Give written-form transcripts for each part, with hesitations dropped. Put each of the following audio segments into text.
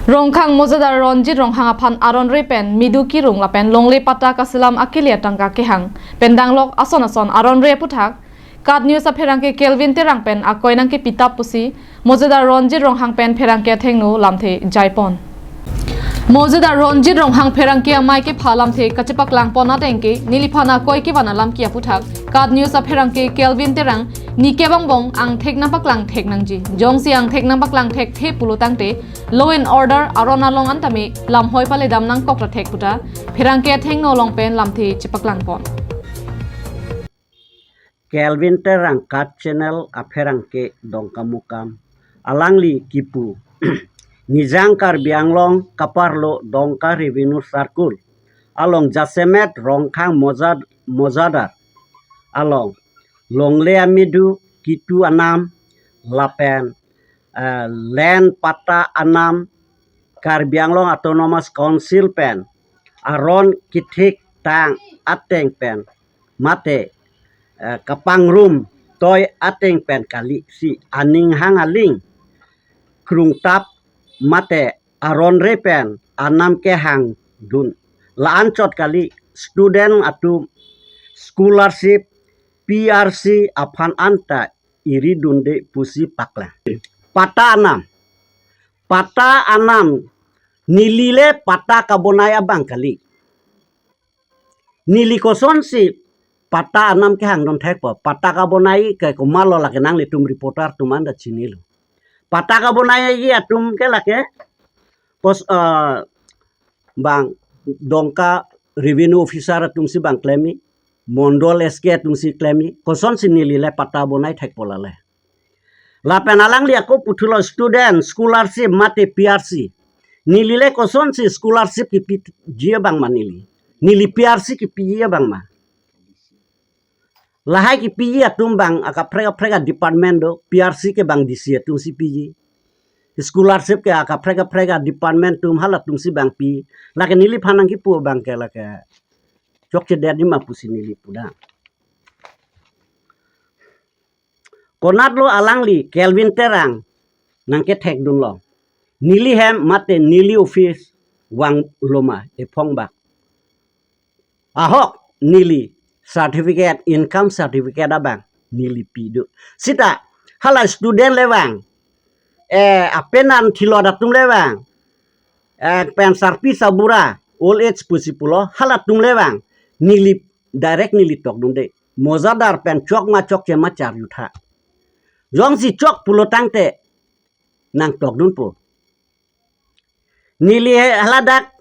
Rongkhang mojadar ronjit ronghang aphan aron repen miduki rung lapen longle pata kasilam akilia tangka kehang pendang lok ason aron re puthak kat news apherangke Kelvin terang pen akoinangke pitap pusi mojadar ronjit ronghang pen pherangke thengnu lamthe jaipon mojadar ronjit ronghang pherangke maike phalam the kachepak langpona tengke niliphana koike bana lamkia puthak kat news apherangke Kelvin terang nikebang bong ang thekna paklang theknangji jongsi ang thekna paklang thek the pulutangte law and order arona long antame lam hoi pale dam nang kokra thek puta pherangke thengno long pen lamthi chipaklang pon Kelvin terang kat channel apherangke dongkamukam alangli kipu nijangkar bianglong kaparlo dongka revenue circle along jasemet rongkhang mojadar along longle amidu kitu anam lapen land pata anam Karbianglong Autonomous Council pen aron kithik tang ateng pen mate kapang room toy ateng pen kali si aning hang aling krung tap mate aron repen anam ke hang dun laan chot kali student atu scholarship PRC aphan anta iri dunde pusi pakla pata anam nilile pata kabonaya bang kali nili koson si pata anam ke hang don thek po pata kabonai ke kumalo lake nang litum reporter tumanda chinilu pata kabonaya yi atum ke lake pos bang dongka revenue officer atum si bang klemi mondol SK atum si klemi koson si nilile pata bonai thek polale lapen alang li ako putulo student scholarship mate PRC nilile koson si scholarship ki jia bang manili nili PRC ki jia bang ma lahai ki piji atum bang aka prega department do PRC ke bang disi atum si piji scholarship ke aka prega department tum hala tum si bang pi lake nili phanang ki pu bang ke lake chok che dedi ma pusi nili puda konat lo alang li Kelvin terang nangke thek dun lo nili hem mate nili office wang loma e phongbak ahok nili certificate income certificate abang nili pidu sita hala student lewang apenan thilo datum lewang pen sarpi sabura old age pusipulo hala tum lewang nili direct nili tok dunde mojadar pen chok ma chok che ma char yutha jong si chok pulo tangte nang tok dun po nili haladak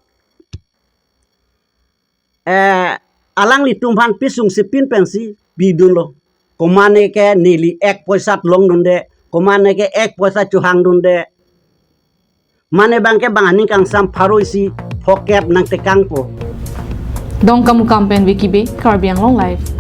alang li tumhan pisung si pin pensi bidun lo komane ke nili ek poisat long dunde komane ke ek poisa chuhang dunde mane bangke bangani kang sam pharoisi pocket nang tekang po dongkamukam pen wikibe Karbianglong live